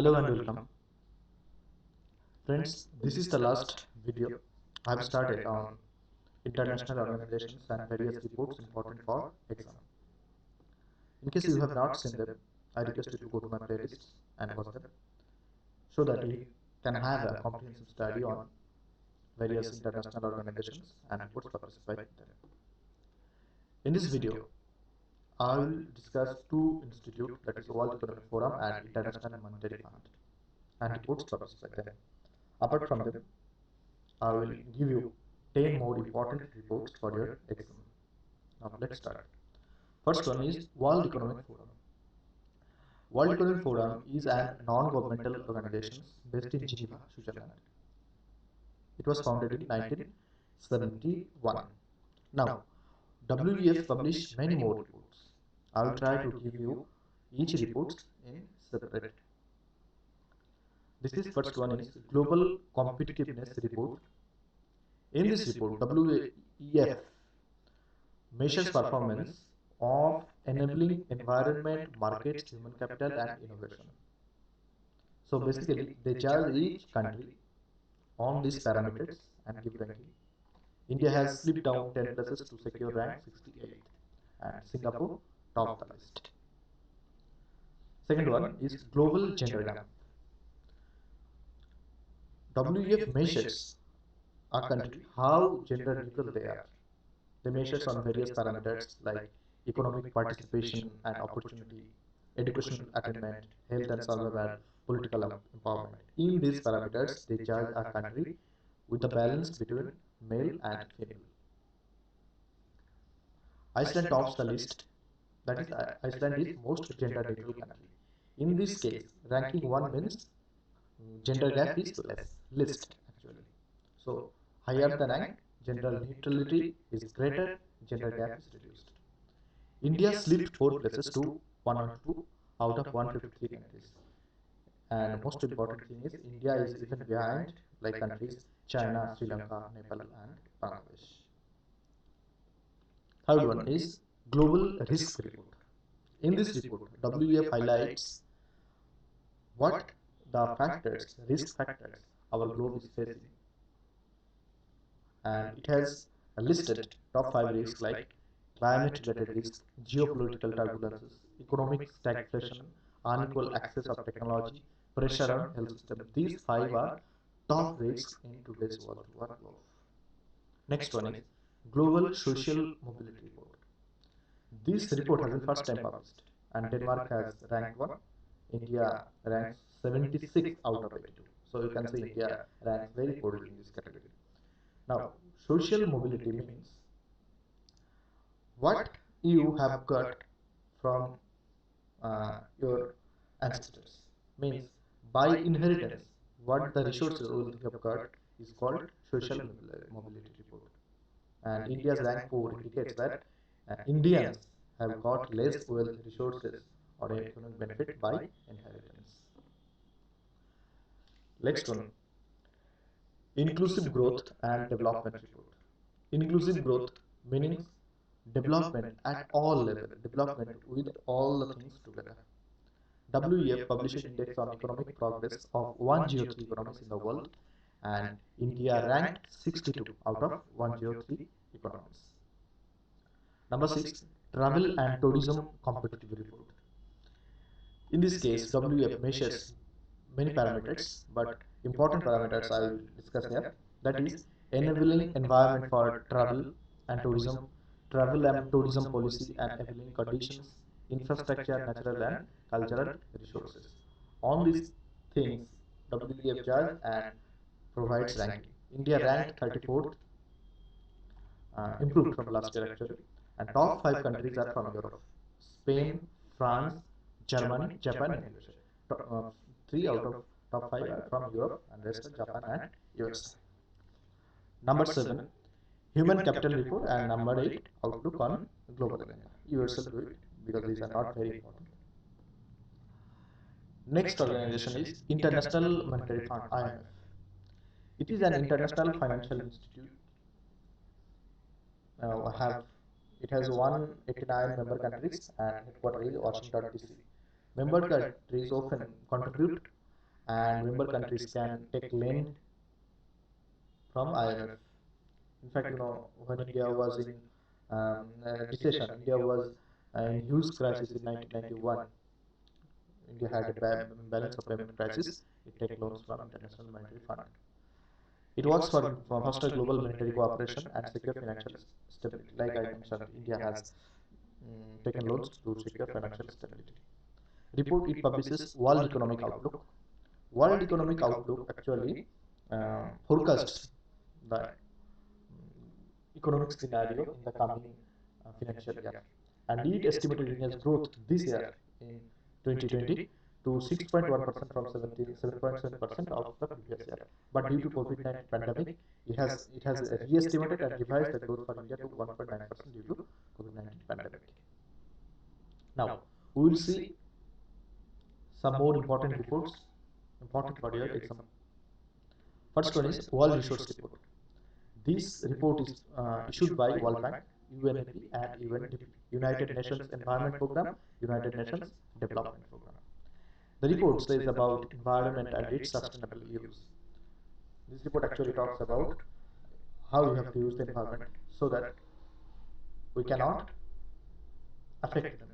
Hello and welcome. Friends, this is the last video I have started on international organizations and various reports important for exam. In case you have not seen them, I request you to go to my playlists and watch them so that you can have a comprehensive study on various international organizations and reports published by them. In this video, I will discuss two institutes, that is World Economic Forum and International Monetary Fund, and reports published by them. Apart from them, I will give you 10 more important reports for your exam. Now let's start. First one is World Economic Forum. World Economic Forum is a non-governmental organization based in Geneva, Switzerland. It was founded in 1971. Now, WEF published many more reports. I will try to give you each report in separate. This is first one is Global Competitiveness Report. In this report, WEF measures performance of enabling environment, markets, human capital and innovation. So basically, they judge each country on these parameters and give ranking. India has slipped down 10 places to secure rank 68 and Singapore top the list. Second one is Global Gender Gap. WEF measures a country how gender neutral they are. They measures on various parameters like economic participation and opportunity, educational attainment, health and survival, political empowerment. In these parameters, they judge a country with a balance between male and female. Iceland tops the list. That is, Iceland is most gender neutral country. In this case, ranking 1 means gender gap is less actually. So higher the rank, gender neutrality is greater, gender gap is reduced. India slipped 4 places to 102 out of 153 countries. And most important thing is India is even behind like countries China, Sri Lanka, Nepal and Bangladesh. Third one is Global Risk Report. In this report, WEF highlights what the risk factors our globe is facing. And it has listed top 5 risks like climate related risks, geopolitical turbulences, economic stagflation, unequal access of technology, pressure on health system. These 5 are top risks in today's World War globe. Next one is Global Social Mobility Report. This report has been first time published and Denmark has ranked 1, India ranks 76 out of 82. So you can see India ranks very poorly in this category. Now, social mobility means what you have got from your ancestors. Means by inheritance, what the resources you have got is called social mobility report. And India's rank 4 indicates that Indians have got less wealth resources or economic benefit by inheritance. Next one, Inclusive Growth and Development Report. Inclusive growth meaning development at all levels, development with all the things together. WEF published index on economic progress of 103 economies in the world and India ranked 62 out of 103 economies. Number 6, Travel and Tourism Competitive Report. In this case, WEF measures many parameters, but important parameters I will discuss here. That is enabling environment for travel and tourism policy and enabling conditions, infrastructure, natural and cultural resources. On these things, WEF judge and provides ranking. India ranked 34th, improved from last year actually, and top 5 countries are from Europe: Spain, France, Germany, Japan, and USA. 3 out of top 5 are from Europe, and rest are Japan and USA. Number 7, Human Capital Report, and number 8, Outlook on Global Agenda. You yourself do it because these are not very important. Next organization is International Monetary Fund (IMF). It is an international financial institute. It has 189 member countries and headquarters is Washington DC. Member countries often contribute and member countries can take lend from IMF. In fact, when India was in recession, India was in huge crisis in 1991. India had a balance of payment crisis. It take loans from International Monetary Fund. It works for foster global monetary cooperation and secure financial stability. Like I mentioned, India has taken loans to secure financial stability. Report it publishes World Economic Outlook. World Economic Outlook actually forecasts the economic scenario in the coming financial year, and it estimated India's growth this year in 2020 to 6.1% from 7.7% of the previous year. But due to COVID-19 pandemic, it has re-estimated and revised the growth for India to 1.9% due to COVID-19 pandemic. Now we will see some more important reports important for your exam. First one is World Resource Report. This report is issued by World Bank, UNEP and UNDP, United Nations Environment Program, United Nations Development Program. The report says about environment and its sustainable use. This report actually talks about how we have to use the environment so that we cannot affect them.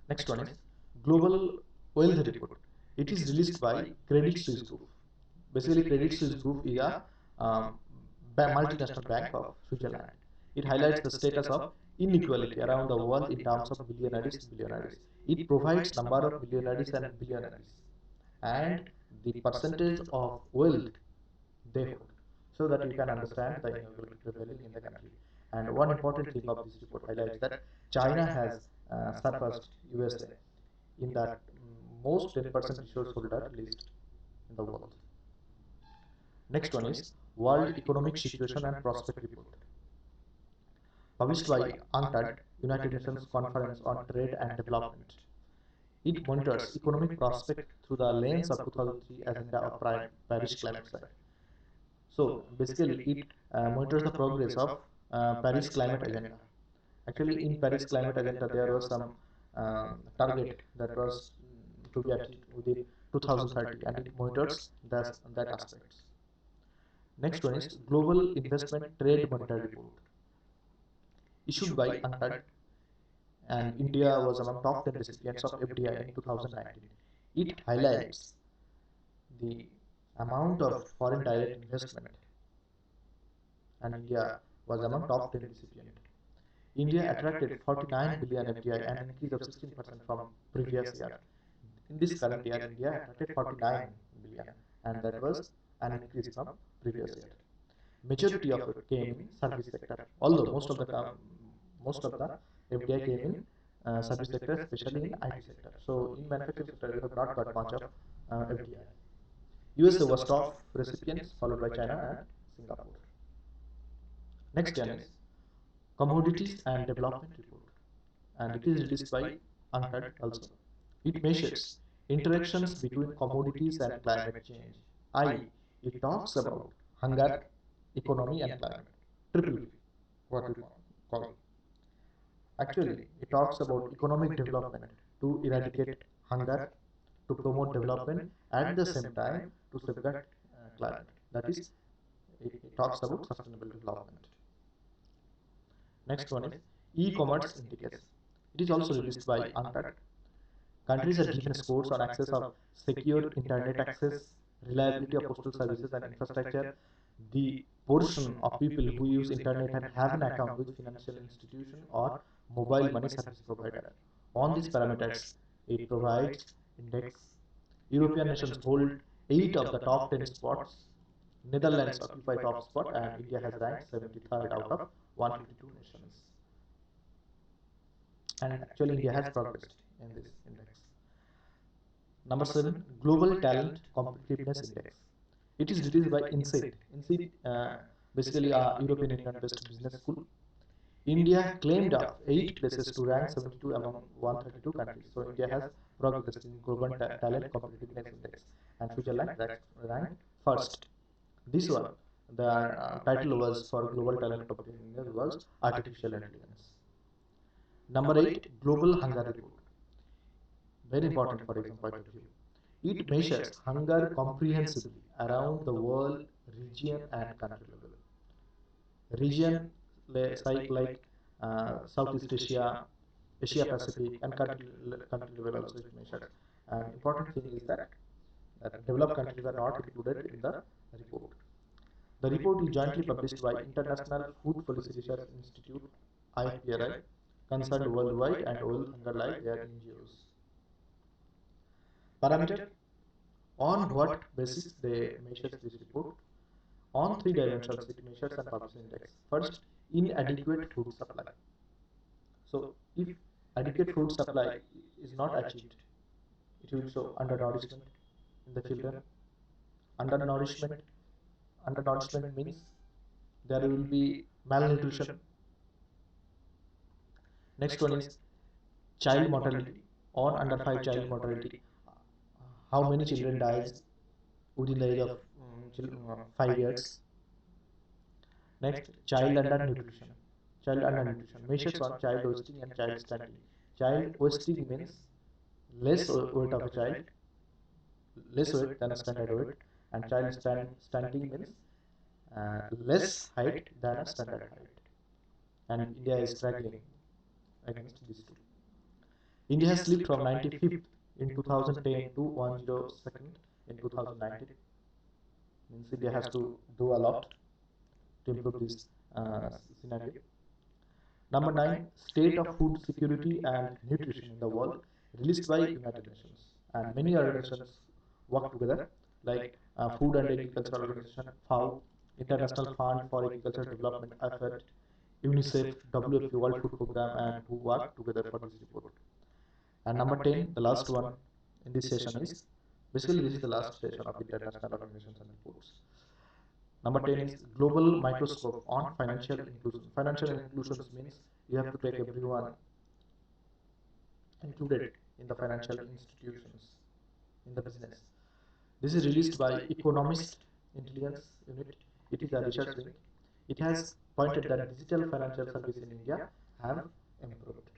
Next one is Global Wealth Report. It is released by Credit Suisse Group. Basically, Credit Suisse Group is a multinational bank of Switzerland. It highlights the status of inequality around the world in terms of millionaires and billionaires. It provides number of millionaires and billionaires and the percentage of wealth they hold, so that you can understand the inequality prevailing in the country. And one important thing of this report highlights that China has surpassed USA in that most 10% resource holder list in the world. Next one is World Economic Situation and Prospect Report, published by UNCTAD, United Nations Conference on Trade and Development. It monitors economic prospect through the lens of 2003 Agenda of Paris Climate Science. So basically, it monitors the progress of Paris Climate Agenda. Actually, in Paris Climate Agenda, there was some target that was to be achieved within 2030, and it monitors that aspects. Next one is Global Investment Trade Monitor Report, issued by UNCTAD, and India was among top 10 recipients of FDI in 2019. It highlights the amount of foreign direct investment, and India was among top 10 recipients. India attracted 49 billion FDI, an increase of 16% from previous year. In this current year, India attracted 49 billion, and that was an increase from previous year. Majority of it came in service sector, although most of the FDI came in service sector, especially in IT sector. So in manufacturing sector, we have not got much of FDI. USA was top recipients, followed by China and Singapore. Next one is Commodities and Development Report, and it is released by UNCTAD also. It measures interactions between commodities and climate change. It talks about hunger, economy and climate. Triple P, what we call. Actually, it talks about economic development to eradicate hunger, to promote development, at the same time to safeguard climate. That is, it talks about sustainable development. Next one is E-commerce Index. It is also released by UNCTAD. Countries are given scores on access of secure internet access, reliability of postal services and infrastructure, the portion of people who use internet and have an account with financial institution or mobile money service provider. On these parameters, it provides index. European nations hold 8 of the top 10 spots. Netherlands occupy top spot, and India has ranked 73rd out of 152 nations. And actually, India has progressed in this index. Number 7, Global Talent Competitiveness Index. It is released by INSEAD. INSEAD, basically a European Union-based business school. India claimed up 8 places to rank 72 among 132 countries. So India has progressed in Global Talent Competitiveness Index, and Switzerland ranked first. This one, the title was for Global Talent Competitiveness was Artificial Intelligence. Number 8, Global Hunger Report. Very important for exam point of view. It measures hunger comprehensively around the world, region and country level. Region like Southeast Asia, Asia Pacific, and country level also it measures. And important thing is that developed countries are not included in the report. The report is jointly published by International Food Policy Research Institute (IFPRI), concerned worldwide, and World Hunger Life, their NGOs. Parameter: on what basis they measures this report? On three dimensions it measures and publishes index. First, inadequate food supply. So if adequate food supply is not achieved, it will show undernourishment in the children. Undernourishment, undernourishment means there will be malnutrition. Next one is child mortality, on under 5 child mortality. How many children dies within the age of 5 years? Next, child undernutrition. Child undernutrition measures on child wasting and child stunting. Child wasting means less weight of a child, less weight than a standard weight, and child stunting means less height than a standard height. And India is struggling against these two. India has slipped from 95th in 2010 to 102nd in 2019. Means India has to do a lot to improve this scenario. Number 9, State of Food Security and Nutrition in the World, released by United Nations. And many organizations work together, like Food and Agriculture Organization, FAO, International Fund for Agricultural Development Effort, UNICEF, WFP, World Food Program, and who work together for this report. And number 10, the last one in this session is, basically this is the last session of international organizations and reports. Number 10 is global microscope on financial inclusion. Financial inclusion means you have to take everyone included in the financial institutions, in the business. This is released by Economist Intelligence Unit. It is a research wing. It has pointed that digital financial services in India have improved.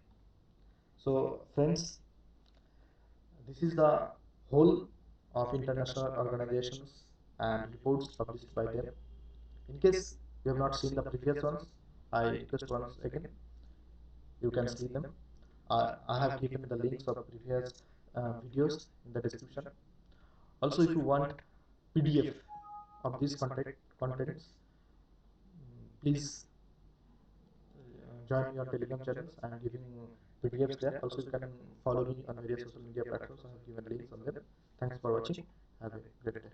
So friends, this is the whole of international organizations and reports published by them. In case you have not seen the previous ones, I request once again, you can see them. I have given the links of previous videos in the description. Also, if you want PDF of these contents, please join me on Telegram channels. I am giving PDFs there. Also, you can follow me on various social media platforms. I have given links on them. Thanks for watching. Have a great day.